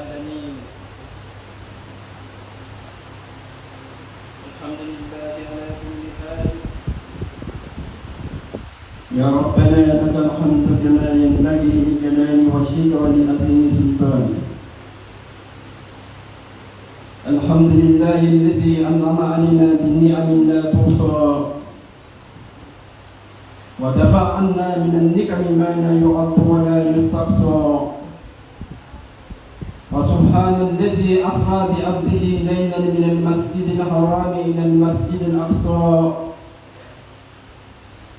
العالمين. الحمد لله على كل حال. يا ربنا لك الحمد كما ينبغي لجلال وجهك ولعظيم سلطانك. الحمد لله الذي أنعم علينا بالنعم لا تحصى ودفع عنا من النكم ما لا يعد ولا يستقصى. وسبحان الذي أسرى بعبده ليلا من المسجد الحرام إلى المسجد الأقصى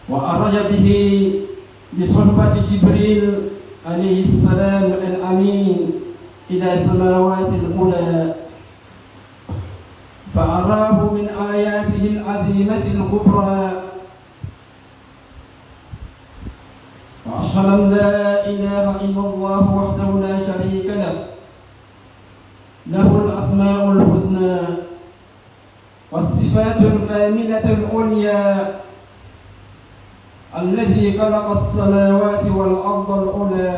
وأرج به بصحبة جبريل عليه السلام الأمين إلى سماوات العلى فأراه من آياته العظيمة الكبرى. وأشهد أن لا إله إلا الله وحده لا شريك له، له الأسماء الحسنى والصفات الكاملة العليا، الذي خلق السماوات والأرض العلى.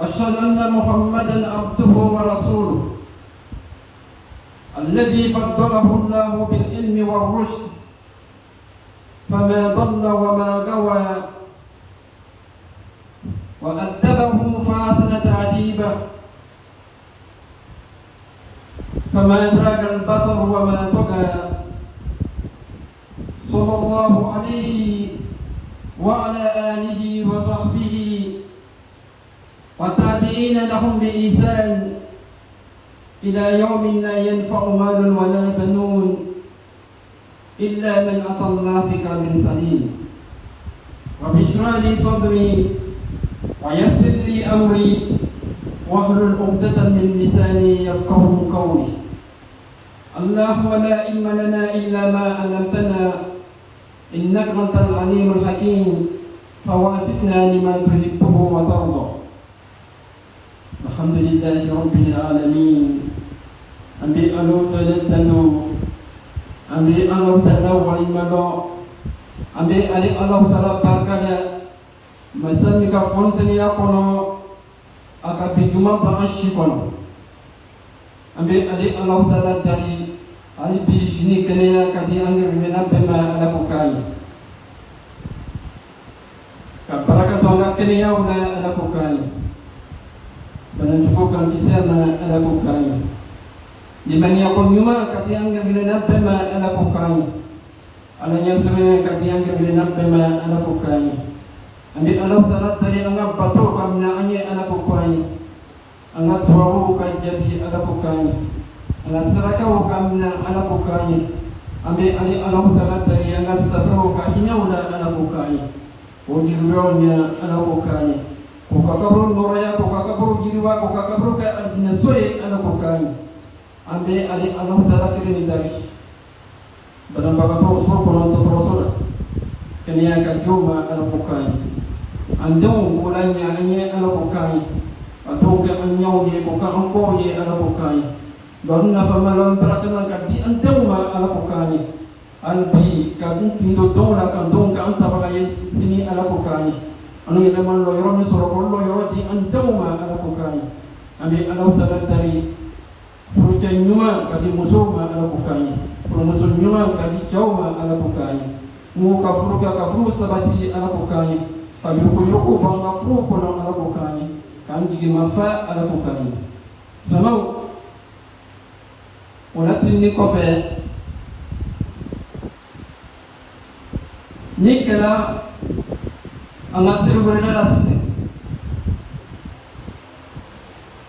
أشهد أن محمدا عبده ورسوله الذي فضله الله بالعلم والرشد، فما ضل وما غوى، وأدبه فأحسن تعذيبه، فما زاغ البصر وما طغى. صلى الله عليه وعلى آله وصحبه والتابعين لهم بإحسان إلى يوم لا ينفع مال ولا بنون إلا من أتى الله بقلب سليم. رب اشرح لي صدري ويسر لي أمري واحلل عقدة من لساني يفقهوا قولي. اللهم لا علم لنا إلا ما علمتنا إنك أنت العليم الحكيم، فوافقنا لما تحبه وترضى. الحمد لله رب العالمين. أمي ألو تلتنو أمي ألو تلو ولملو أمي ألي ألو تلا بركة مسامك فونسني أكونو أكابي جمع بانشي كونو أمي ألي ألو تلا داري ألي بيشني كنيا كتي أنجر منا بما ألا بكاي كبركة تونا كنيا ولا ألا بكاي menunjukkan kisahnya ala bukai liman yakun yuma kati anggar bila bema ala bukai alanya sere kati anggar bila bema ala bukai ambi Allah taala dari angap batu kamna anye ala bukai angap tuau ka jadi ala bukai ala saraka kamna ala bukai ambi ali Allah taala dari angap sabro ka hinyauda ala bukai odirnya ala bukai kokakabru noraya kokakabru jiriwa kokakabru ka adina soye ana kokani ambe ali Allah taala kirini dari badan baba to so ko non to rosoda kenya ka joma ana kokani andon ulanya anye ana kokani atoke anyaw ye ko ka anko ye ana kokani don na famalan pratama ka di andon ma ana kokani albi ka tindo don la ka don ka anta baga ye sini ana kokani anu yele man lo yoro mi soro ko lo yoro ti andawma ala kokani ambi alaw tadatari pour ca nyuma kadi musoma ala kokani pour musul nyuma kadi chawma ala kokani mu ka furu sabati ala kokani tabi ko yoko banga furu ko no ala kokani kan digi mafa ala kokani sama wala tinni ko fe nikala anga siru berada la sise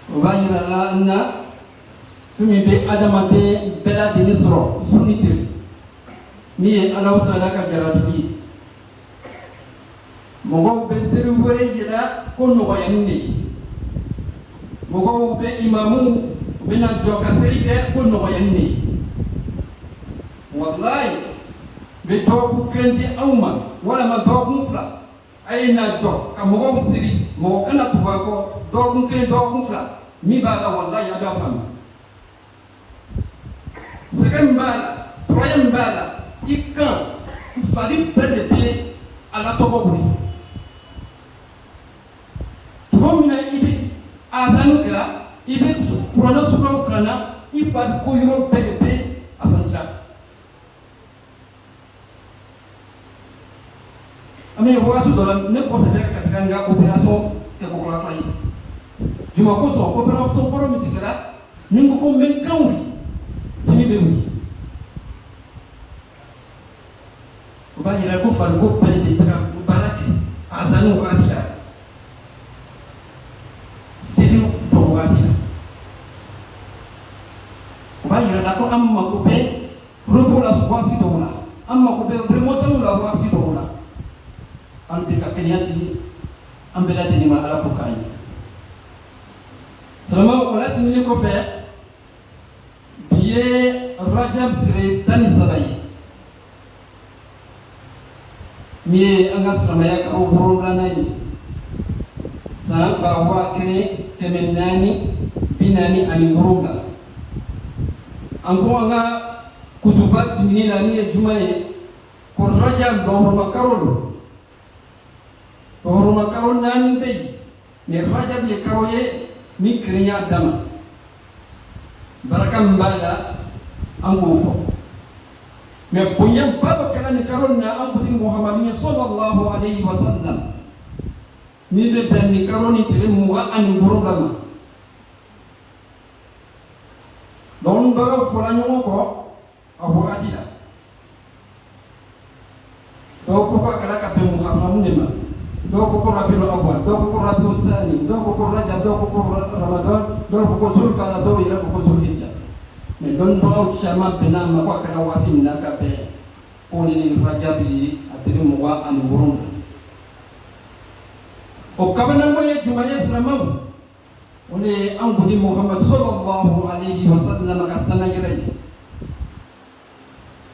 ubanyira la na fumi be adama de bela de nisro sunite mi e Allah taala ka jarabi mogo be siru bere jila ko no yandi mogo be imamu be na joka serike ko no yandi wallahi be to ku krenti awma wala ma do ku fla ay na jok ka mo siri mo kana tuwa ko do kun kire do kun fla mi bada wallahi ada fam sekan bala troyan bala ikan fari perde pe ala to ko buri to mina ibi azanu kira ibe kurana sura kurana ipa ko yoro pegebe asantira ame wakati dola ne ko sedeka katika nga operation te ko kala kai juma ko so operation forum tikira ningo ko men kanwi timi be wi ba yira ko fa ko pale de taka barate azanu wakati da sidi to wakati da ba yira da ko amma ko be rubo la wakati do la amma ko be remotam la wakati do la an bi ka keniyati an bela de ma ala ko kai salama wala tin ko fe biye rajab tre tani sabai miye anga salama ya ka oboro danai sa ba wa kene kemenani binani ani ngurunga anko anga kutubat minila miye jumaye ko rajab do makarolo Orang karo nan bay ne rajab ye karo ye mi kriya dama barakam bala ango fo me bunya baba kala ni karo na ambuti muhammadin sallallahu alaihi wasallam ni be ben ni karo ni tere muga ani buru dama don bara fo la nyoko ko abu atida do ko kala ka be muhammadin ma doo ko rabiul awwal doo ko rabiul sani doo ko rajab doo ko ramadan doo ko zulqa'da doo ila ko zulhijja mais don do chama bena ma ko kana wati ndaka be oni ni rajab yi atiri mo wa an burun o kabana mo ye jumaye sramam oni an gudi muhammad sallallahu alaihi wasallam ka sana yere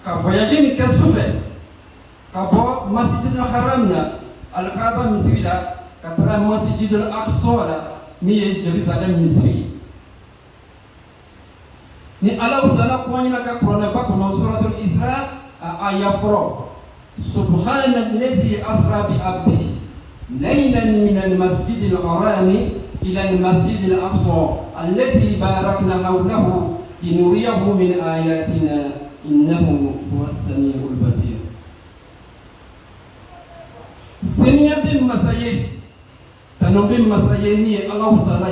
ka voyage ni ka soufe ka bo masjidul haram na Al-Kaaba Misri la katara Masjidul Aqsa la ni ye Jerusalem Misri ni Allah Ta'ala kwani na ka Qur'an ba ko suratul Isra aya 4 Subhanallazi asra bi abdihi laylan min al-masjidil haram ila al-masjidil aqsa allazi barakna hawlahu linuriyahu min ayatina innahu huwas samiul basir seniya bin masaye tanon bin masaye ni Allah Ta'ala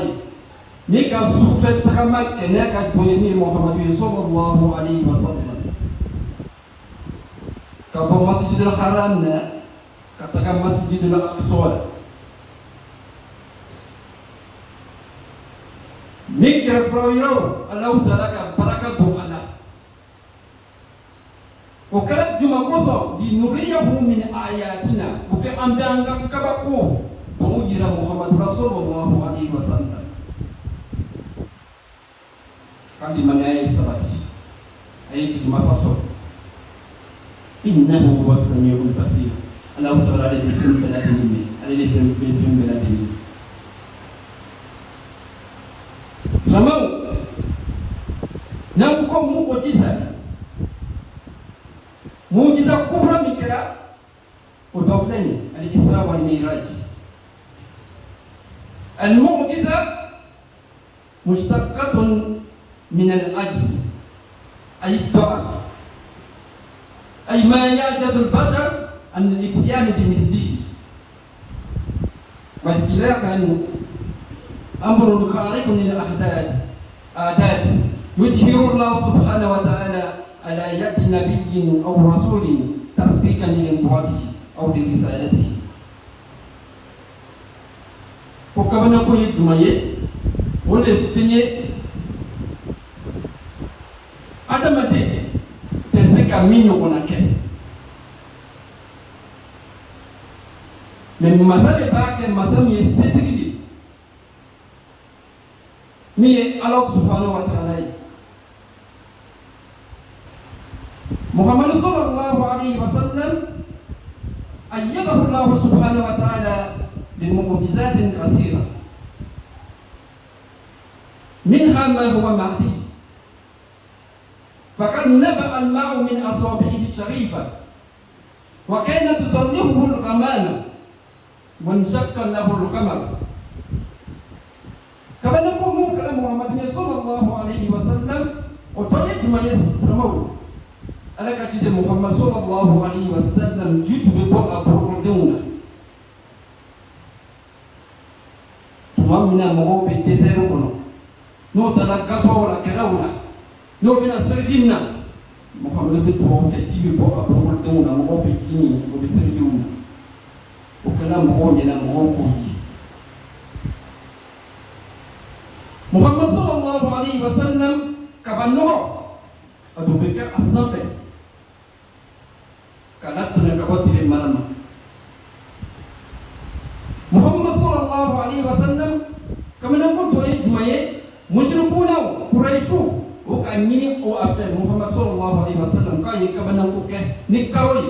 ni ka sufe tagama kene ka joye ni Muhammadu sallallahu alaihi wasallam ka bo masjidil haram na ka taga masjidil aqsa ni ka froyo Allah Ta'ala ka barakatu Allah وكانت جمع قصة لنريه من آياتنا وكأن بأنك كبقوا بمجرى محمد رسول الله عليه وسلم قال لمن آية السبتي آية جمع فصل إنه هو السميع البصير الله تعالى عليه بفهم بلادني عليه بفهم بلادني سلام نعم موجزة muujiza kubra mikira udofnani al-Isra wal Mi'raj al-mu'jiza mushtaqatun min al-ajz ay ad-da'f ay ma ya'jazu al-bashar an al-ityan bi mislihi wa istilahan amrun khariqun lil ahdath adat yudhiru Allah subhanahu wa ta'ala على يد نبي أو رسول تصديقا لنبوته أو لرسالته وكما نقول الجمعية ولفني عدم دي تسكى من يكون كي من مسألة باكر مسألة يستطيع مي الله سبحانه وتعالى محمد صلى الله عليه وسلم أيده الله سبحانه وتعالى بمعجزات كثيرة منها ما هو مهدي فقد نبأ الماء من أصابعه الشريفة وكانت تظلمه الغمامة وانشق له القمر jumɛn ye silamɛw ala ka kiti Muhammad sallallahu alaihi wasallam jitu bɛ bɔ a bɔrɔdenw na tuma min na mɔgɔw bɛ désert kɔnɔ n'o taara gazawaw la kɛlɛw la n'o bɛna seliji min na Muhammad bɛ dugawu kɛ ji bɛ bɔ a bɔrɔdenw na mɔgɔw bɛ ji min o bɛ selijiw na o kɛra mɔgɔw ɲɛna mɔgɔw k'o ye Muhammad sallallahu alaihi wasallam kaba nɔgɔ a tun bɛ kɛ a sanfɛ k'a latɛmɛ ka bɔ tile mana ma Muhammad sallallahu alaihi wasallam kamanako dɔ ye jumɛn ye mushrikunaw Quraishiw o ka ɲini o a fɛ Muhammad sallallahu alaihi wasallam k'a ye kamanako kɛ ni karo ye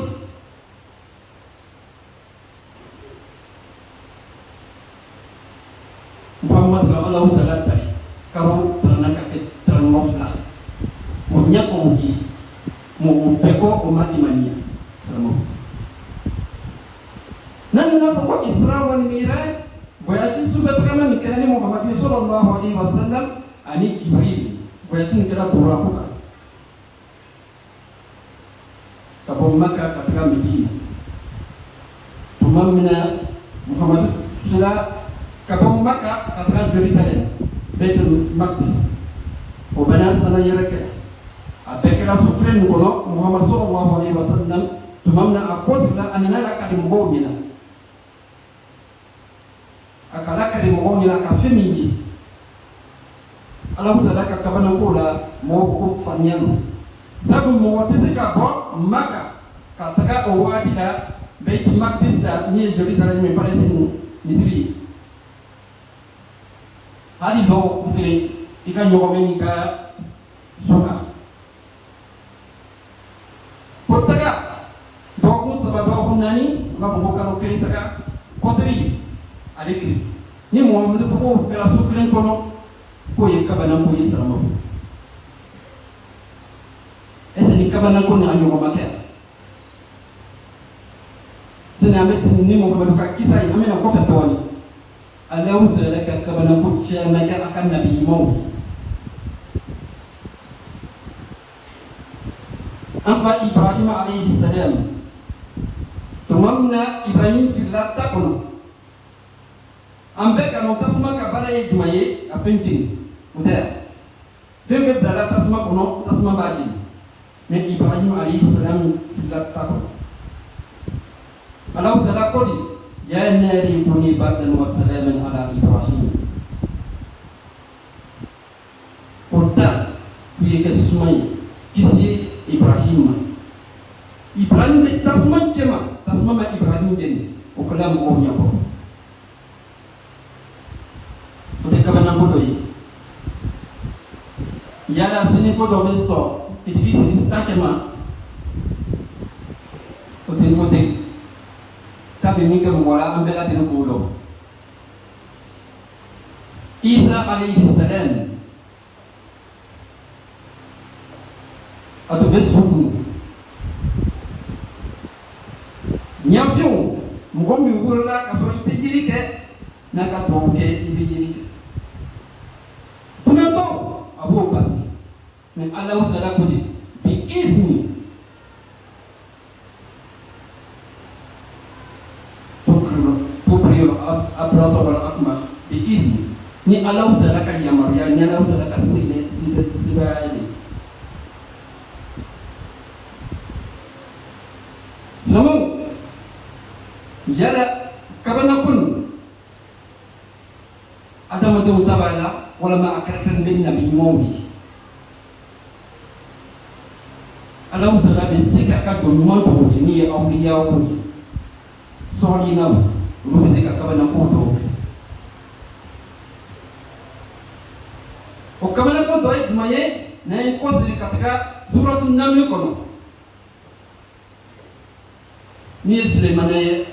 Muhammad ka Allahu Taala tari karo tarana ka kɛ taranɔ fila o ɲɛ k'o ye o bɛɛ kɔ o ma dimaniya nan na ko Isra wal Miraj voyage sufɛ tagama min kɛra ni Muhammad sallallahu alaihi wasallam ani Jibril voyage min kɛra Buraq kan ka bɔ Maka ka taga Medina tuma min na Muhammad sera ka bɔ Maka ka taga Jerusalem Baitul Maqdis o bɛna sana yɛrɛ kɛ a bɛɛ kɛra sutura nin kɔnɔ Muhammad sallallahu alaihi wasallam tuma min na a kɔsira a nana lakari mɔgɔw ɲɛna a ka lakari mɔgɔw ɲɛna ka fɛn min ye Alahu Taala ka kabanako la mɔgɔw ko faamuya don sabu mɔgɔ tɛ se ka bɔ Maka ka taga o waati la Baitul Maqdis la min ye Jerusalem ye Palestine Misiri ye hali dɔw kelen i ka ɲɔgɔn bɛ n'i ka so kan ko taga dɔgɔkun 3 dɔgɔkun 4 n b'a fɔ ko kalo 1 taga kɔsiri ale kiri ni Muhammadu ko kɛra so kelen kɔnɔ k'o ye kabanako ye silamɛw est-ce que ni kabanako n'a ɲɔgɔn ma kɛ sani an bɛ ni Muhammadu ka kisa ye an bɛna kɔfɛ dɔɔnin Allahu Taala ka kabanako caman kɛ a ka nabi ɲumanw ye an fa Ibrahim alayhi salam tuma min na Ibrahim filila ta kɔnɔ an bɛɛ ka dɔn tasuma ka baara ye jumɛn ye a fɛn jeni o tɛ fɛn bɛɛ bilala tasuma kɔnɔ tasuma b'a jeni mais Ibrahim alayhi salam filila ta kɔnɔ Allahu Taala ko di ya nari kuni bardan wa salaman ala Ibrahim o ta ku ye kɛ suma ye kisi Ibrahim bɛ tasuma cɛ ma tasuma ma Ibrahim jeni o kɛla mɔgɔw ɲɛkɔrɔ o tɛ kabanako dɔ ye yala sinifo dɔ bɛ sɔrɔ i tigi sigi sita cɛ ma o sinifo tɛ k'a bɛ min kɛ mɔgɔ la an bɛɛ lajɛlen k'o dɔn Isa alayhi salam a tun bɛ sugu ɲafiw mɔgɔ min wolola ka sɔrɔ i tɛ yiri kɛ n'a ka dugawu kɛ i bɛ yiri kɛ tunatɔ a b'o basi mais Allahu Taala ko di bi izni tukriyo abrasa wal akma bi izni ni Allahu Taala ka yamaruya ni Allahu Taala ka sibaya de Silamɛw yala kabanakun adamadenw ta b'a la walama a kɛrɛfɛ bɛ nabi ɲumanw ye Allahu Taala bɛ se k'a ka jɔn ɲuman dɔw ye min ye awliyaw ye sɔlinaw olu bɛ se ka kabanako dɔw kɛ o kabanako dɔ ye jumɛn ye n'an ye kɔsiri ka taga suratu Naml kɔnɔ min ye Sulemana ye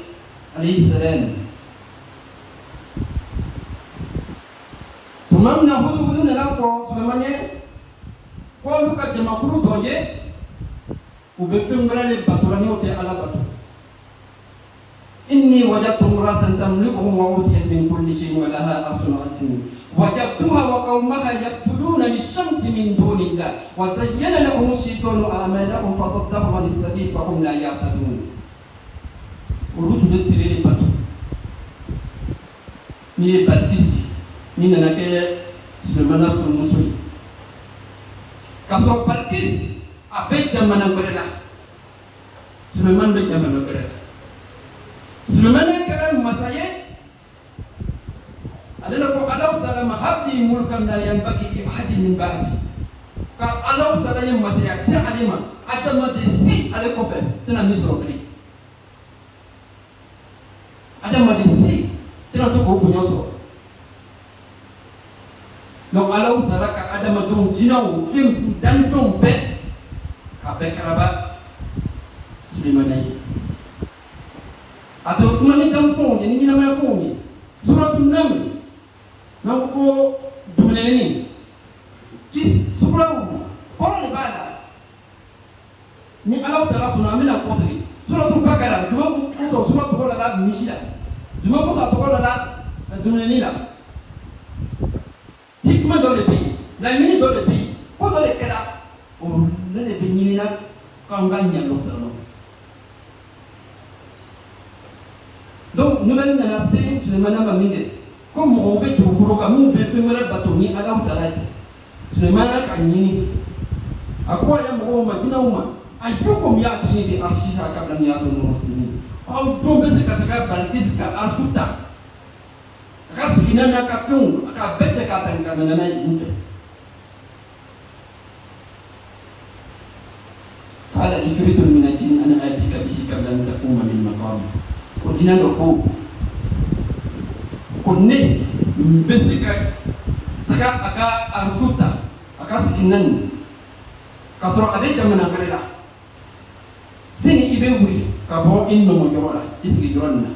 alayhi salam tuma min na huduhudu nana fɔ Sulemana ye k'olu ka jamakulu dɔ ye u bɛ fɛn wɛrɛ de bato la n'o tɛ Ala bato إني وجدت امرأة تملكهم وأوتيت من كل شيء ولها عرش عظيم وجدتها وقومها يسجدون للشمس من دون الله وزين لهم الشيطان أعمالهم فصدهم عن السبيل فهم لا يهتدون. ولوت بتري باتو مي باتيسي مي ناناكي سليمان في المسوي كسر باتيس أبي جمانا بريلا سليمان بجمانا بريلا سليمان كلام مسايا أنا أقول الله تعالى ما هبدي ملكا لا ينبغي لأحد من بعدي قال الله تعالى يوم مسايا تعلم أدم دسي على كفر تنا مصر بني أدم دسي تنا سوق بنياسو لو الله تعالى كأدم دون جناو فيم دان فيم بيت كبكربا سليمان atau kumani kampung ni nama kampung ni suratul naml namko dumleni kis suratul orang ni bala ni Allah Taala sunamina kosri suratul bakara cuma ko suratul bala mishila cuma ko satu bala dumleni la hikmah dole bi la mini dole bi ko dole kera o le bi ni na kanganya lo sano. Donc nous allons lancer sur les manamans mingue comme on veut tout pour que nous définions bateau ni à la hauteur sur les manamans ni à quoi il y a mon matin ou ma à quoi comme il y a des archives à Kabania de nos musulmans quand on veut se catégorie balkis ka archuta ras qui n'a qu'à pion à bête qu'à t'en nana une fait قال إفريت من الجن أنا آتيك به قبل أن تقوم من مقامك ko dina do ko ne besika taka aka arfuta aka sikinan kasoro abe jamana berela sini ibe wuri ka bo inno mo jorola isgi joronna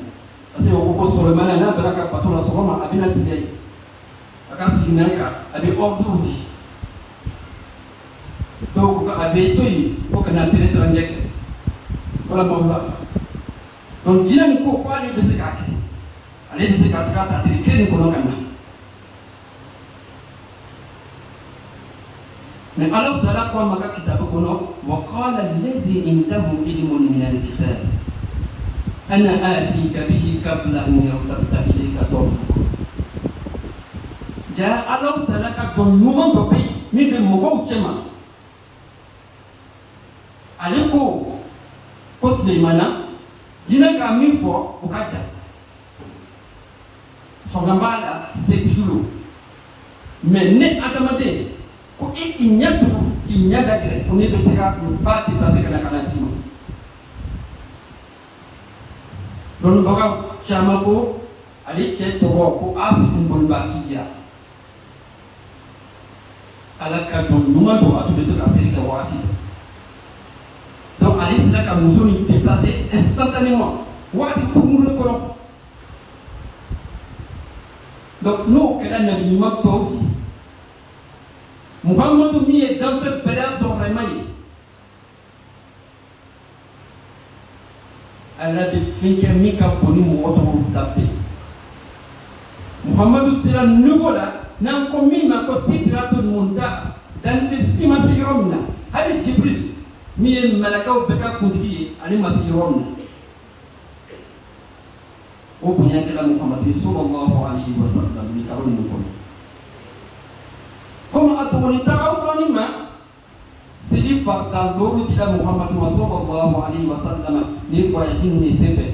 ase ko Sulemana na baraka patula soroma abina sigay aka sikinan ka abe obduti do ko abe toyi ko kana tere tranjeke wala bomba. Donc jina ni ko kwani bese kake ale bese katika atirikeni kolongana ne Allah Taala kwa maka kitabu kono wa qala allazi indahu ilmun min alkitab ana atika bihi qabla an yartadda ilayka tarfuka ja Allah Taala ka jonnuma do be mi be mogo chema ale ko Sulemana jina ka min fɔ o ka jan fanga b'a la setigi mais ne adamaden ko i ɲɛ tugu k'i ɲɛ dagɛrɛ ko ne bɛ taga ba déplacer ka na ka na d'i ma dɔnnibagaw caman ko ale cɛ tɔgɔ ko Asif Bonibakiya ala ka jɔn ɲuman don a tun bɛ to ka seli kɛ waati bɛɛ. Donc allez c'est là que nous sommes déplacés instantanément. Wati pour nous le colon. Donc nous que la nabi makto Muhammad mi est dans le pédale son remaille. Allah de finke mi ka boni mo woto tapé. Muhammad sera nouveau là nan ko mi ma ko sidratul muntaha dan fi sima sigromna hadi Jibril mi ye malakaw beka kuntigi ye ani masi yɔrɔ min o bonya kɛla Muhammadu sallallahu alaihi wasallam mi karo ninnu kɔnɔ comme a tɔgɔni taga filani ma seli farida lɔri dila Muhammadu ma sallallahu alaihi wasallam ni voyage ni senfɛ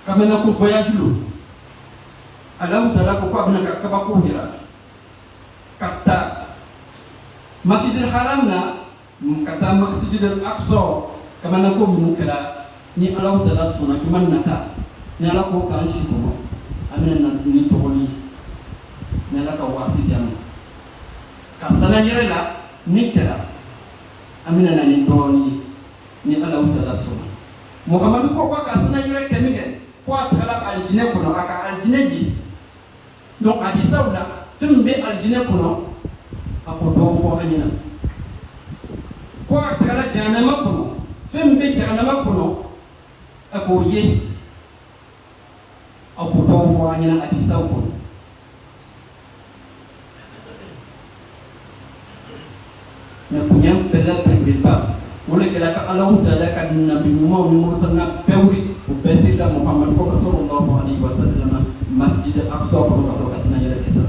kamena ko voyage lo Allahu Taala ko a bɛna ka kabako yira ka taa Masjidil Haram na kata Masjidil Aqsa kamana ko mun kala ni Allah Taala sona kiman nata ni ala ko kan shi ko amina na ni to ni ala ka wati jam kasana yere la ni kala amina na ni to ni Allah Taala sona Muhammadu ko ka kasana yere kemige ko atala aljine ko aka aljine ji donc hadisa wala tumbe aljine ko ako do fo anyina ko akala janama kono fembe jahanama kono ako ye ako do fo anyina hadisa ko na kunyam bela pemba wala kala ka Allah taala ka nabi mo ni mo sanga pewri ko besida Muhammad ko sallallahu alaihi wasallam masjid al-aqsa ko ko kasna yala kesa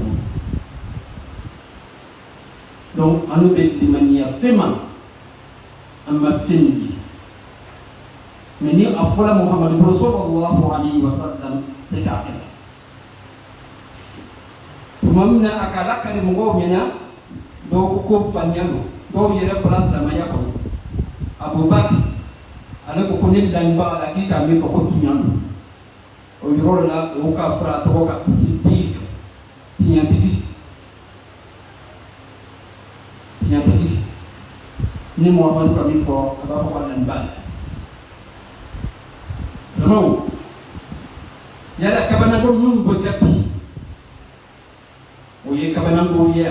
donc anu be di mania fema amma finni meni afala Muhammad sallallahu alaihi wasallam sekaka tumamna akala kari mo ngena do ko fanyalo do yere place la maya ko Abubakar ala ko kunil dan ba ala ki ka mi ko tunyan o yoro la o ka fra to ka siddiq tiantiki ni Muhammad ka mi fo aba ko dan ba samo yala kabana ko mun bo tapi o ye kabana ko ye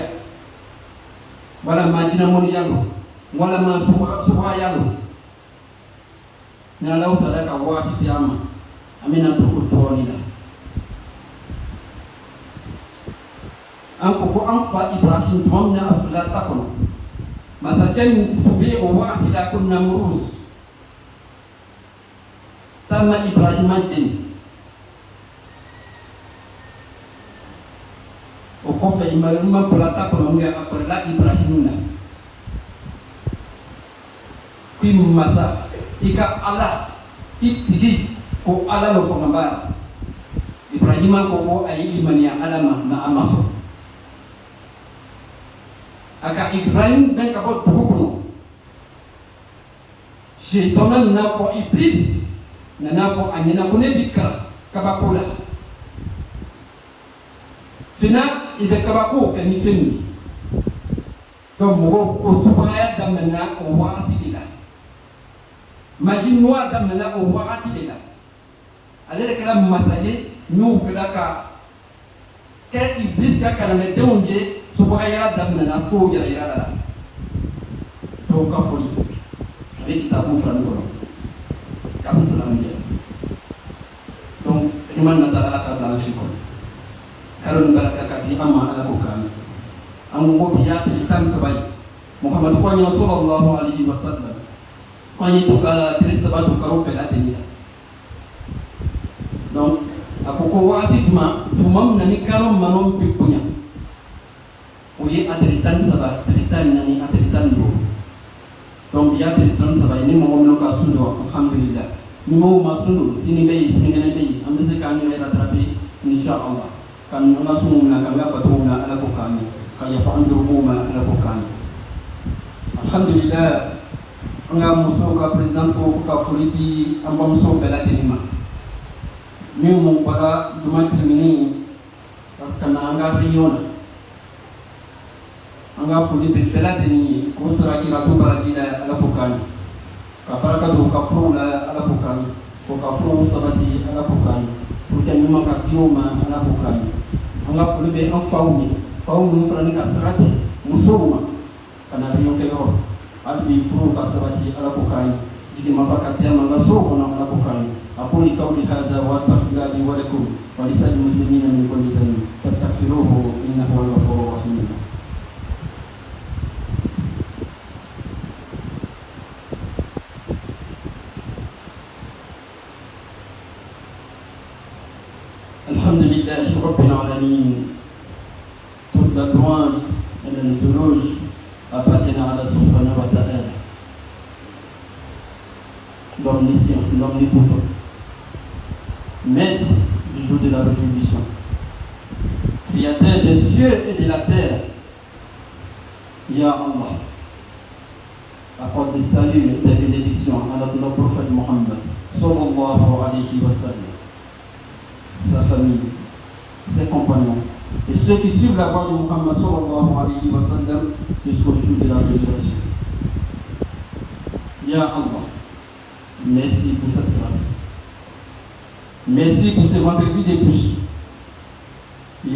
wala majina mon yalo wala ma suwa yalo na law ta ka wati tiama amina to ko toni la an ko an fa Ibrahim tumamna afla takon masajan tubi o wati la kun namruz tamma Ibrahim adin o ko fa imaruma plata ko nga apela Ibrahim na pim masa ika ala itigi ko ala lo fo ngamba Ibrahim ko ayi imania alama na amaso aka Ibrahim ben ka bot bukuno shaytanan na ko iblis na ko anyina ko ne dikka kabakula fina ibe kabako kan fini to mo ko subaya damna ko wati dila majinwa damna ko wati dila ale kala masale ñu gdaka ke iblis ka kala ne dewnje subaya damna ko yara la to ka foli avec kitabu franco ka salam dia donc iman na taala ka blanchi ko karon barakati amma ala ko kan an go biya tan sabai Muhammad ko ni sallallahu alaihi wasallam ko ni to kala sabatu karo pela tenia donc akoko wati duma tumam nani karom manom pipunya oye atelitan saba atelitan nani atelitan do donc biya atelitan saba ni mo no ka sundo alhamdulillah ni mo masundo sini ngene be ambe kan ni rattraper inshallah kan nasu na kanga patunga ala ko kani kaya pa anjuru ma ala ko kani alhamdulillah anga muso ka president ko ka fuliti amba muso bela tenima mi mo para jumat mini kana anga riona anga fuliti bela teni ko sara ki ratu baradila ala ko kani ka baraka do ka frula ala ko kani ko ka fru sabati ala ko kani ko nyuma ka tioma ala ko kani anga fulbe an fawni frani ka sarati musoma kana riyo ke yo albi furu ka sarati ala ko kani jigi mafakati anga soko na ala ko kani aquli qawli hadha wa astaghfirullahi wa lakum wa lisal muslimina min kulli dhanbin fastaghfiruhu innahu huwal ghafurur rahim Alhamdulillah Rabbil Alamin. Toute la louange et les éloges appartiennent à Allah subhanahu wa ta'ala, l'omniscient, l'omnipotent, maître du jour de la rétribution, créateur des cieux et de la terre. Ya Allah, apporte des saluts et des bénédictions à notre prophète Muhammad sallallahu alayhi wa sallam, sa famille, ses compagnons et ceux qui suivent la voie de Muhammad sallallahu alayhi wa sallam jusqu'au jour de la résurrection. Ya Allah, merci pour cette grâce. Merci pour ce vendredi de plus.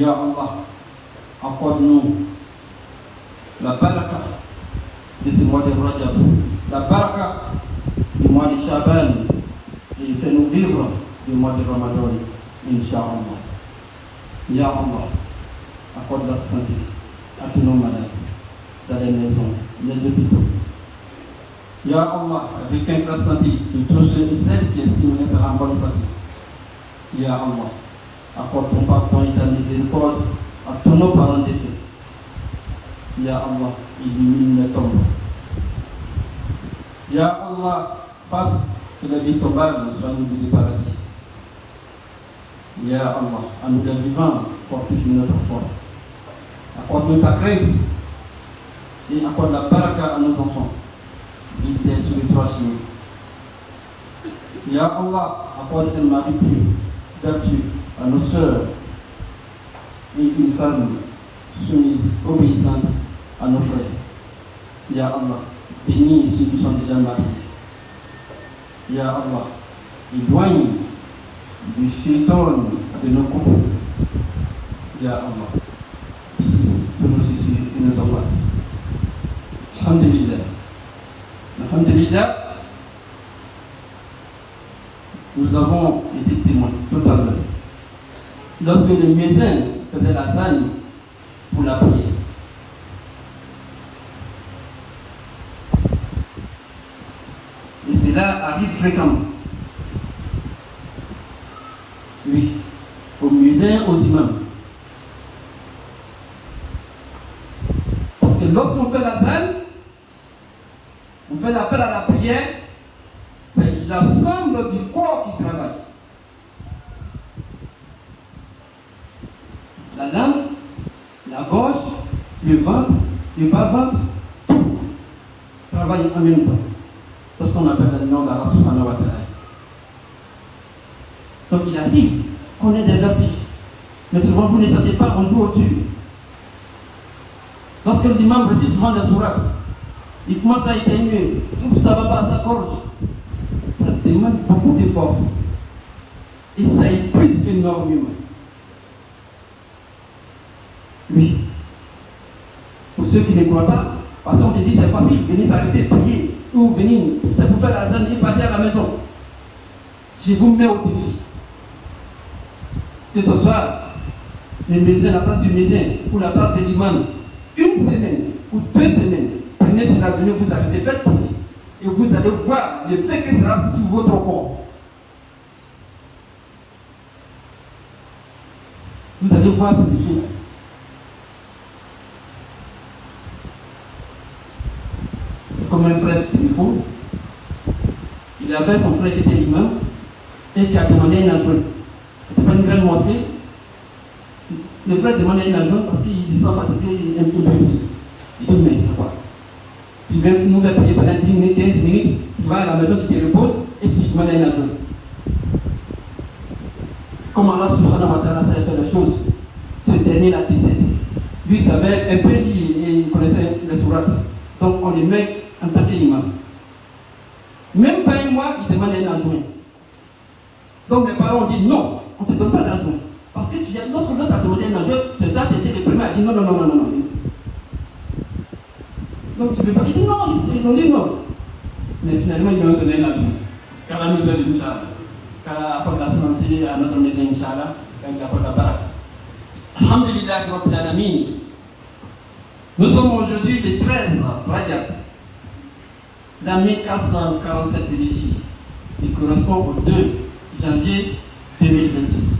Ya Allah, accorde-nous la baraka de ce mois de Rajab, la baraka du mois de Shaban et fais-nous vivre le mois de Ramadan, Inch'Allah. Ya Allah, accorde la santé à tous nos malades, dans les maisons, les hôpitaux. Ya Allah, avec la santé de tous ceux et celles qui estiment être en bonne santé. Ya Allah, accorde ton pardon et ta miséricorde à tous nos parents défunts. Ya Allah, illumine les tombes. Ya Allah, fasse que la vie tombale soit une vie du paradis. Ya Allah, à nous les vivants, fortifie notre foi. Accorde-nous ta crainte et accorde la baraka à nos enfants. Guide sur les 3 cieux. Ya Allah, accorde un mari pur, vertueux à nos sœurs et une femme soumise, obéissante à nos frères. Ya Allah, bénis ceux qui sont déjà mariés. Ya Allah, éloigne du shaitan de nos couples. Ya Allah, ici, de nos soucis et nos angoisses. Alhamdulillah. Alhamdulillah, nous avons été témoins tout à l'heure. Lorsque le muezzin faisait la zane pour la prière. Et cela arrive fréquemment. Oui, au muezzin, aux imams. Parce que lorsqu'on fait la zane, on fait l'appel à la prière, c'est l'ensemble du corps qui travaille. La langue, la gorge, le ventre, le bas-ventre, tout travaille en même temps. C'est ce qu'on appelle le nom d'Allah subhanahu wa ta'ala. Donc il arrive qu'on ait des vertiges. Mais souvent vous ne sentez pas, on joue au-dessus. Lorsque l'imam récite souvent des sourates, il commence à éteigner, ça ne va pas à sa gorge. Ça demande beaucoup de force. Et ça épuise énormément. Oui. Pour ceux qui ne croient pas, parce qu'on se dit c'est facile, venez s'arrêter, prier, ou venir, c'est pour faire la zone et partir à la maison. Je vous mets au défi. Que ce soit le médecin, la place du médecin, ou la place de l'imam, une semaine ou 2 semaines, prenez sur l'avenir, vous arrêtez, faites prier. Et vous allez voir l'effet que sera sur votre corps. Vous allez voir cet effet-là. Comme un frère s'il faut, il avait son frère qui était imam et qui a demandé un adjoint. C'était pas une grande mosquée. Le frère demandait un adjoint parce qu'il se sent fatigué un peu plus. Il dit, mais c'est quoi? Tu viens nous faire prier pendant 10 minutes, 15 minutes, tu vas à la maison, tu te reposes et puis tu demandes un adjoint. Comme Allah subhanahu wa ta'ala sait faire les choses, ce dernier la 17. Lui savait un peu lire et il connaissait les sourates. Donc on les met en tant qu'imam. Même pas un mois, il demande un adjoint. Donc mes parents ont dit non, on ne te donne pas d'adjoint. Parce que lorsque l'autre a demandé un adjoint, tu as été le premier à dire non, non, non, non, non. Donc tu ne peux pas. Il dit non, ils ont dit non. Mais finalement, ils lui ont donné un adjoint. Qu'Allah nous aide, Inch'Allah. Qu'Allah apporte la santé à notre maison, Inch'Allah. Qu'Allah apporte la baraka. Alhamdulillah, Rabbil Alamin. Nous sommes aujourd'hui le 13 Rajab, l'an 1447 de l'Égypte, qui correspond au 2 janvier 2026.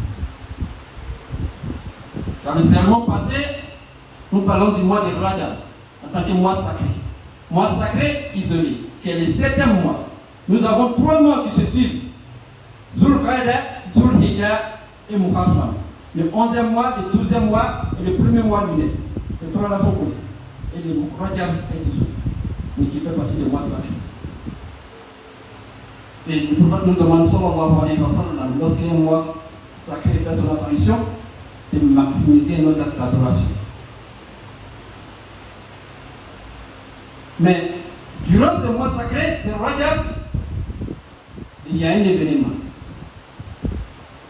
Dans le sermon passé, nous parlons du mois de Rajab en tant que mois sacré. Mois sacré isolé, qui est le 7e mois. Nous avons 3 mois qui se suivent. Zul Qa'da, Zul Hijjah et Muharram. Le 11e mois, le 12e mois et le 1er mois lunaire. C'est 3 là sont connus. Et le Rajab est dissous, mais qui fait partie des mois sacrés. Et le prophète nous demande, sallallahu alayhi wa sallam, lorsqu'un mois sacré fait son apparition, de maximiser nos actes d'adoration. Mais durant ce mois sacré de Rajab, il y a un événement.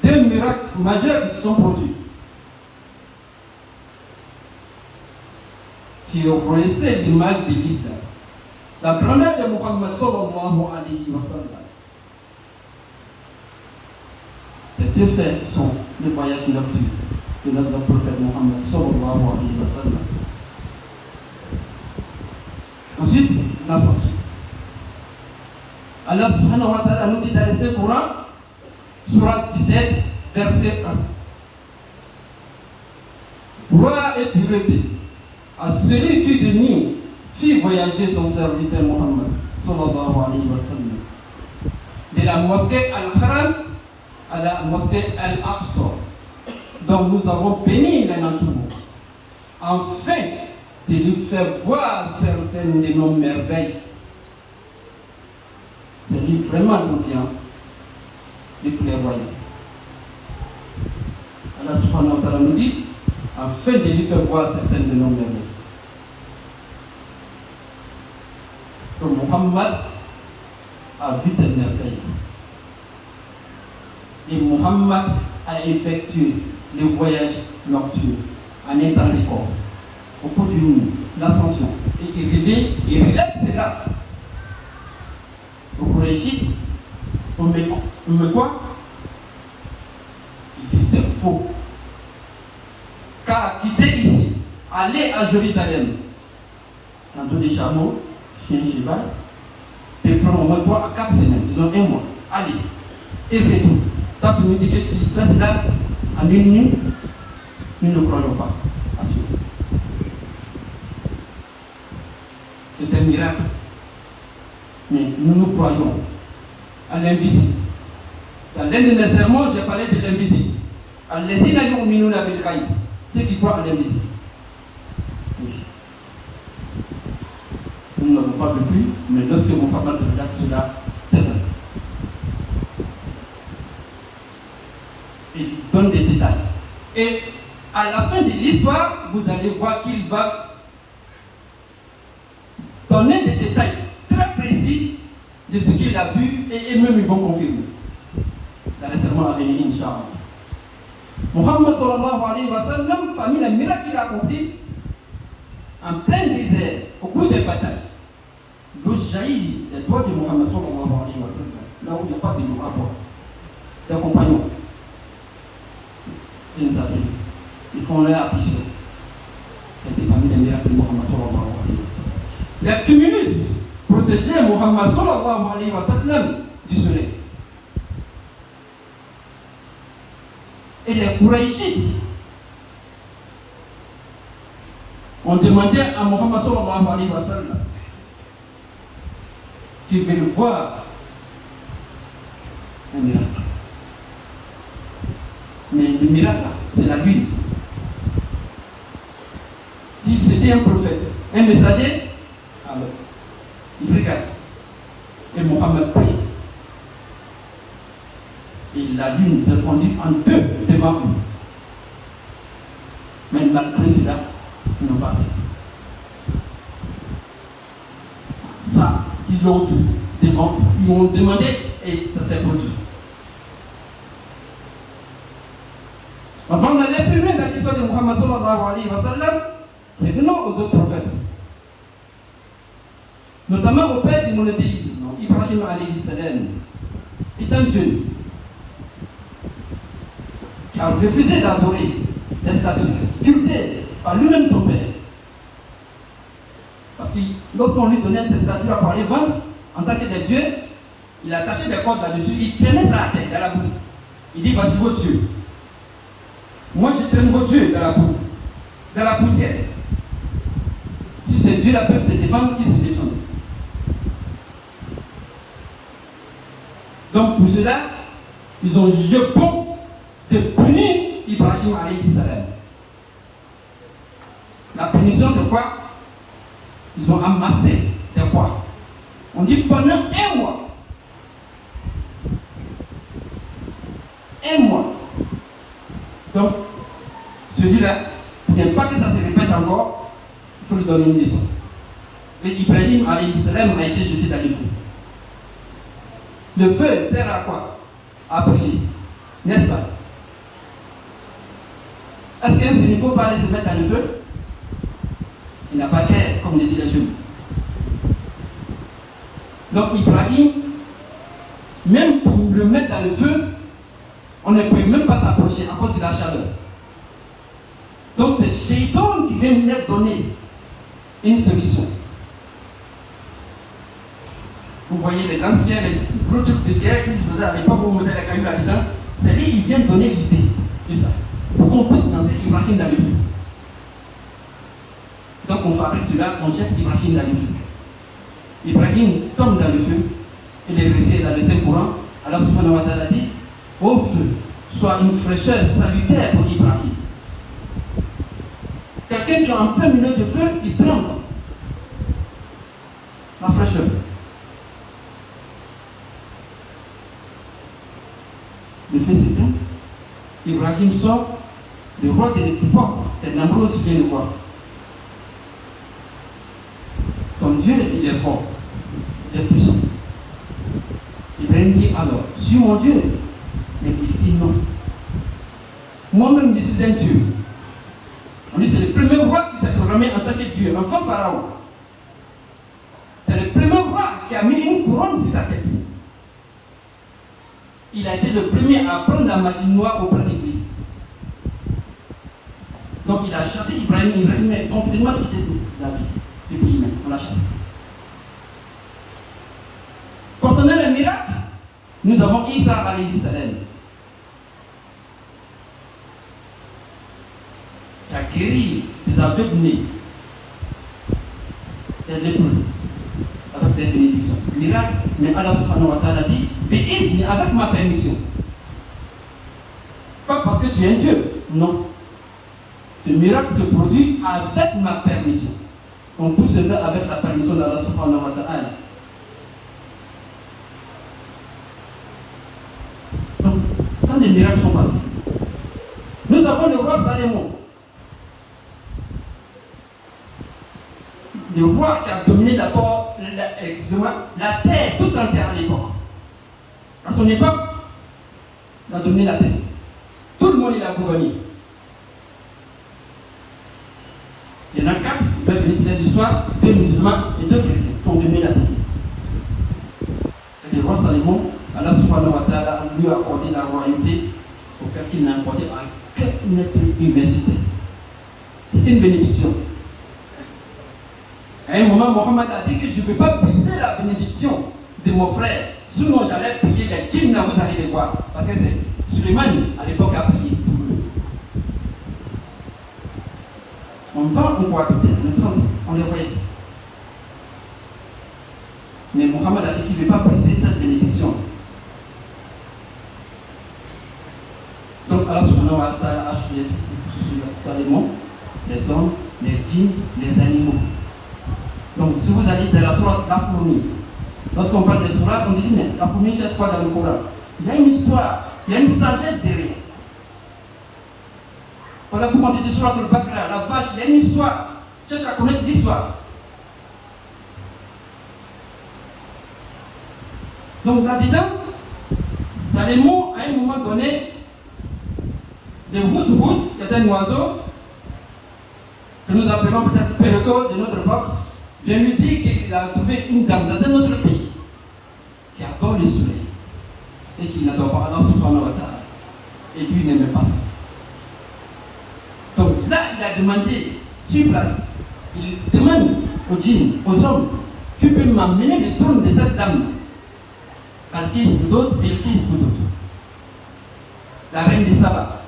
2 miracles majeurs qui se sont produits. Qui ont reçu l'image de l'islam. La grandeur de Muhammad sallallahu alayhi wa sallam. Ces deux faits sont le voyage nocturne de notre prophète Muhammad sallallahu alayhi wa sallam. Ensuite, l'ascension. Allah subhanahu wa ta'ala nous dit dans le Coran, Surat 17, verset 1. Gloire et pureté à celui qui de nous fit voyager son serviteur Muhammad sallallahu alayhi wa sallam de la mosquée Al-Haram à la mosquée Al-Aqsa, dont nous avons béni l'un d'entre nous, afin de lui faire voir certaines de nos merveilles. C'est lui vraiment l'outil de clairvoyant. Allah subhanahu wa ta'ala nous dit, afin de lui faire voir certaines de nos merveilles. Donc Muhammad a vu cette merveille. Et Muhammad a effectué le voyage nocturne en étant les corps, au cours du monde, l'ascension. Et il relève cela. Au Kouraïchite, on met quoi? Il dit c'est faux. Car quitter ici, aller à Jérusalem, dans deux des chameaux, chien cheval, et prendre au moins 3 à 4 semaines, disons 1 mois, allez, et retour. Quand tu me dis que tu fais cela en une nuit, nous ne croyons pas à cela. C'est un miracle. Mais nous croyons à l'invisible. Dans l'un de mes sermons, j'ai parlé de l'invisible. Ceux qui croient à l'invisible. Oui. Nous n'avons pas vécu, mais lorsque mon papa te regarde cela, c'est vrai. Et il donne des détails. Et à la fin de l'histoire, vous allez voir qu'il va donner des détails très précis de ce qu'il a vu et eux-mêmes ils vont confirmer. Dans les sermons à venir, Inch'Allah. Muhammad sallallahu alayhi wa sallam, parmi les miracles qu'il a accomplis, en plein désert, au cours des batailles, l'eau jaillit des doigts de Muhammad sallallahu alayhi wa sallam, là où il n'y a pas de l'eau à boire. Des compagnons, ils nous appellent, ils font leur ambition. C'était parmi les miracles de Muhammad sallallahu alayhi wa sallam. Les communistes protégeaient Muhammad sallallahu alayhi wa sallam du soleil. Et les Kouraïchites ont demandé à Muhammad sallallahu alayhi wa sallam qu'ils veulent voir un miracle. Mais le miracle, c'est la lune. Si c'était un prophète, un messager, alors il regarde. Et Muhammad prie. Et la lune s'est fondue en deux devant eux. Mais malgré cela, ils n'ont pas ça. Ça, ils l'ont vu devant eux. Ils ont demandé et ça s'est produit. Avant d'aller plus loin dans l'histoire de Muhammad sallallahu alayhi wa sallam, revenons aux autres prophètes. Notamment au père du monothéisme, Ibrahim alayhi salam, étant jeune, qui a refusé d'adorer les statues sculptées par lui-même son père. Parce que lorsqu'on lui donnait ces statues-là pour aller vendre, en tant que des dieux, il attachait des cordes là-dessus, il traînait ça à terre, dans la boue. Il dit, voici vos dieux. Moi, je traîne vos dieux dans la boue, dans la poussière. Si ces dieux-là peuvent se défendre, qu'ils se défendent. Donc, pour cela, ils ont jugé bon de punir Ibrahim alayhi salam. La punition, c'est quoi? Ils ont amassé des bois. On dit pendant 1 mois. 1 mois. Donc, celui-là, pour ne pas que ça se répète encore, il faut lui donner une leçon. Et Ibrahim alayhi salam a été jeté dans le feu. Le feu sert à quoi? À brûler. N'est-ce pas? Est-ce qu'il ne faut pas aller se mettre dans le feu? Il n'a pas qu'à, comme le dit les jeunes. Donc Ibrahim, même pour le mettre dans le feu, on ne peut même pas s'approcher à cause de la chaleur. Donc c'est Shaitan qui vient nous donner une solution. Vous voyez les anciens, les gros trucs de guerre qui se faisaient à l'époque où on mettait la caillou là-dedans, c'est lui qui vient donner l'idée de ça. Pour qu'on puisse lancer Ibrahim dans le feu. Donc on fabrique cela, on jette Ibrahim dans le feu. Ibrahim tombe dans le feu, il est resté dans le Saint-Courant. Allah subhanahu wa ta'ala dit, au feu, soit une fraîcheur salutaire pour Ibrahim. Quelqu'un qui est en plein milieu de feu, il tremble. La fraîcheur. Le feu s'éteint. Ibrahim sort. Le roi de l'époque, Namrod vient le voir. Ton Dieu, il est fort, il est puissant. Ibrahim dit alors, suis mon Dieu. Mais il dit non. Moi-même, je suis un Dieu. Lui, c'est le premier roi qui s'est programmé en tant que Dieu, enfant Pharaon. C'est le premier roi qui a mis une couronne sur sa tête. Il a été le premier à prendre la magie noire auprès d'Iblis. Donc il a chassé Ibrahim. Ibrahim est complètement quitté de la vie du pays même. On l'a chassé. Concernant le miracle, nous avons Isa alayhi salam, qui a guéri des aveugles nés, des lépreux, avec des bénédictions. Miracle, mais Allah subhanahu wa ta'ala dit, mais avec ma permission. Pas parce que tu es un Dieu, non. Ce miracle se produit avec ma permission. Donc tout se fait avec la permission d'Allah subhanahu wa ta'ala. Donc, quand les miracles sont passés, nous avons le roi Salomon. Le roi qui a dominé d'abord la terre tout entière à l'époque. À son époque, il a dominé la terre. Tout le monde il a gouverné. Il y en a 4, vous pouvez venir sur les histoires, 2 musulmans et 2 chrétiens qui ont dominé la terre. Et le roi Salomon, Allah subhanahu wa ta'ala lui a accordé la royauté auquel il n'a accordé à aucun être humain sur terre. C'était une bénédiction. À un moment, Mohammed a dit que je ne peux pas briser la bénédiction de mon frère. Sinon, j'allais prier les djinns, vous allez les voir. Parce que c'est Suleiman, à l'époque, a prié pour eux. On va, on voit peut-être, on les voyait. Mais Mohammed a dit qu'il ne veut pas briser cette bénédiction. Donc, Allah subhanahu wa ta'ala a choisi sur Salomon, les hommes, les djinns, les animaux. Donc, si vous allez dans la sourate la fourmi, lorsqu'on parle des sourates, on dit mais la fourmi cherche quoi dans le Coran? Il y a une histoire, il y a une sagesse derrière. Voilà comment on dit des sourates al-Baqarah, la vache, il y a une histoire. Cherche à connaître l'histoire. Donc là-dedans, Salomon, à un moment donné, le Hudhud, qui est un oiseau, que nous appelons peut-être Pérégo de notre époque, vient lui dire qu'il a trouvé une dame dans un autre pays qui adore le soleil et qui n'adore pas Allah subhanahu wa ta'ala. Et lui n'aimait pas ça. Donc là, il a demandé sur place, il demande aux djinns, aux hommes, tu peux m'amener le trône de cette dame, Balkis ou d'autres, Bilkis ou d'autres, la reine de Saba.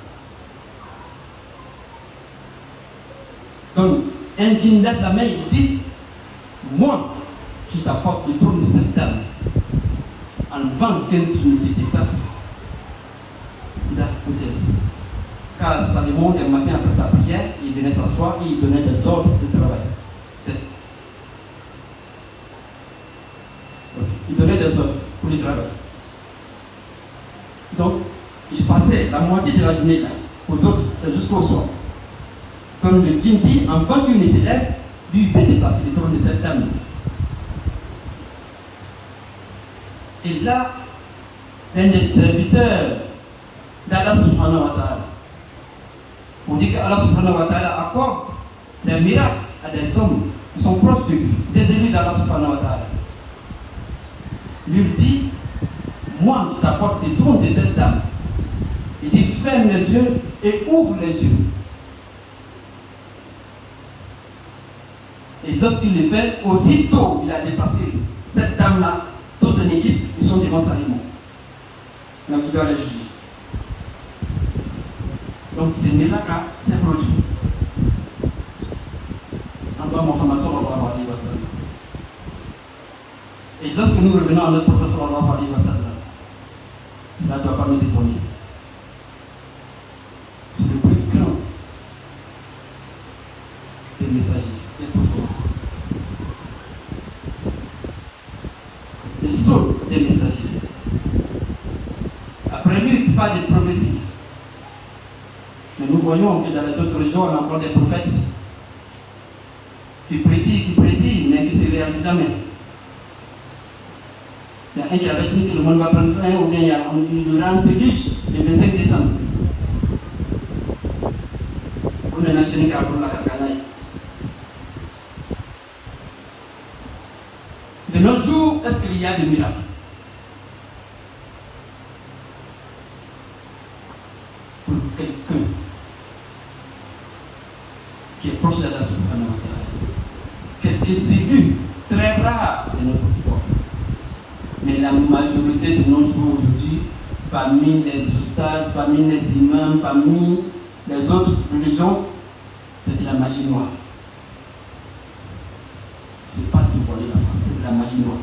Donc, un djinn lève la main et il dit, moi, je t'apporte le trône de cette dame, en vent qu'elle tu ne te déplaces. Car Salomon, le matin après sa prière, il venait s'asseoir et il donnait des ordres de travail. Il donnait des ordres pour le travail. Donc, il passait la moitié de la journée là, pour d'autres, jusqu'au soir. Comme le djinn dit, en vent qu'il ne s'élève, lui il peut déplacer le trône de cette dame. Et là, un des serviteurs d'Allah subhanahu wa ta'ala, on dit qu'Allah subhanahu wa ta'ala accorde des miracles à des hommes qui sont proches de lui, des élus d'Allah subhanahu wa ta'ala. lui dit, moi je t'apporte des dons de cette dame. Il dit, ferme les yeux et ouvre les yeux. Et lorsqu'il le fait, aussitôt il a dépassé cette dame-là, toute son équipe, ils sont devant Salomon. Donc il doit les juger. Donc ce miracle s'est produit. Encore Mohammed sallallahu alayhi wa sallam. Et lorsque nous revenons à notre prophète sallallahu alayhi wa sallam, cela ne doit pas nous étonner. C'est le plus grand des messagers, des prophètes. Le seul des messagers. Après lui, il parle des prophéties. Mais nous voyons que dans les autres régions, on a encore des prophètes qui prédit, mais qui ne se réalisent jamais. Il y a un qui avait dit que le monde va prendre fin, ou bien il le rend riche le 25 décembre. On est national car pour la Katkanaï. De nos jours, est-ce qu'il y a des miracles? Pour quelqu'un qui est proche d'Allah subhanahu wa ta'ala, quelques élus très rares de notre peuple. Mais la majorité de nos jours aujourd'hui, parmi les oustas, parmi les imams, parmi les autres religions, c'est de la magie noire. Ce n'est pas symbolique la France, c'est de la magie noire.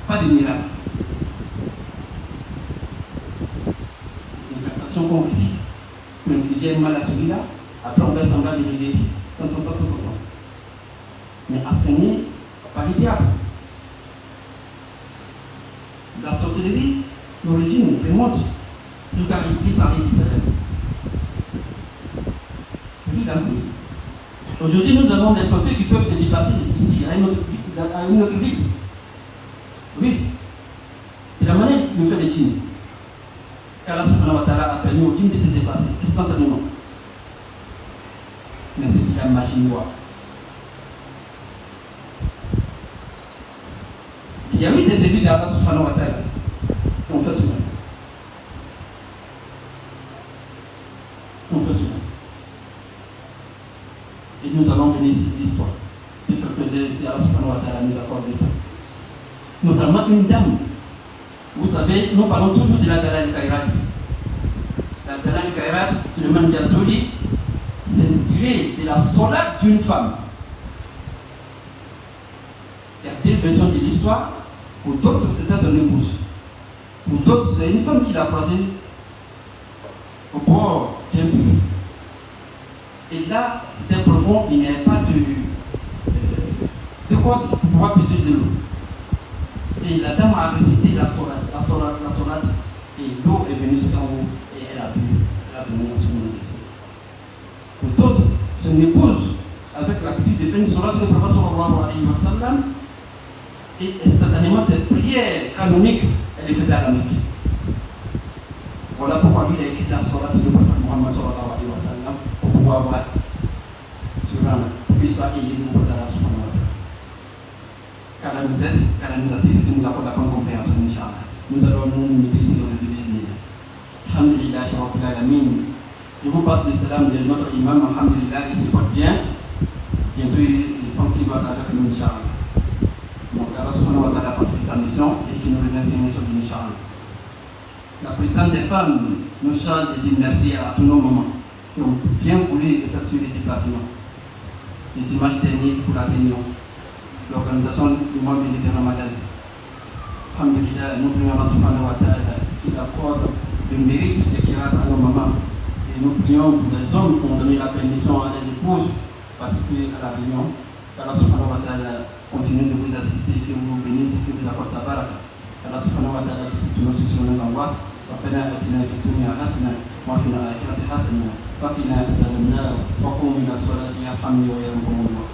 Pas de miracle. C'est une incantation qu'on récite pour infliger mal à celui-là. Après, on fait semblant de le guérir. Mais enseigné par le diable. La sorcellerie, l'origine remonte jusqu'à l'Église alayhi salam. Lui d'enseigner. Aujourd'hui, nous avons des sorciers qui peuvent se dépasser ici, à une autre ville. Oui. De la manière de faire des djinns. Allah subhanahu wa ta'ala a permis aux djinns de se dépasser instantanément. Mais c'est de la magie noire. Il y a eu des élus d'Allah subhanahu wa ta'ala qui ont fait cela. Et nous allons venir sur l'histoire de quelques-uns, si Allah subhanahu wa ta'ala nous accorde le temps. Notamment une dame. Vous savez, nous parlons toujours de la Dalal Khairat. La Dalal Khairat, Suleiman Ghazouali, s'inspirait de la solade d'une femme. Il y a deux versions de l'histoire. Pour d'autres, c'était son épouse. Pour d'autres, c'est une femme qui l'a croisée au bord d'un puits. Et là, c'était profond, il n'y avait pas de quoi pour pouvoir puiser de l'eau. Et la dame a récité la solade, et l'eau est venue jusqu'en haut, et elle a bu, elle a donné la seconde question. Pour d'autres, son épouse, avec l'habitude de faire une solade sur le prophète sallallahu alayhi wa sallam, et instantanément, cette prière canonique, elle les faisait à la Mecque. Voilà pourquoi lui, il a écrit la solade sur le prophète Muhammad sallallahu alayhi wa sallam, pour pouvoir voir ce rang, pour qu'il soit aidé au niveau d'Allah subhanahu wa ta'ala. Car elle nous aide, car elle nous assiste, qui nous apporte la bonne compréhension, Inch'Allah. Nous allons nous maîtriser aujourd'hui les idées. Alhamdulillah, Rabbil Alamin. Je vous passe le salam de notre imam, Alhamdulillah, il se porte bien. Bientôt, je pense qu'il va être avec nous, Inch'Allah. Donc, Allah subhanahu wa ta'ala facilite sa mission et qu'il nous remercie sur Inch'Allah. La présidente des femmes nous charge de dire merci à tous nos mamans qui ont bien voulu effectuer les déplacements. Le dimanche dernier pour la réunion, l'organisation du mois de Ramadan. Alhamdulillah, nous prions Allah subhanahu wa ta'ala qu'il accorde le mérite et qu'il rate à nos mamans. Et nous prions pour les hommes qui ont donné la permission à les épouses de participer à la réunion. Allah subhanahu wa ta'ala continue de vous assister, que vous bénisse, que vous accorde sa baraka. Allah subhanahu wa ta'ala qui s'est sur nos angoisses. ربنا آتنا في الدنيا حسنة وفي الآخرة حسنة وقنا عذاب النار وقوموا إلى الصلاة يرحمني ويرحمكم الله.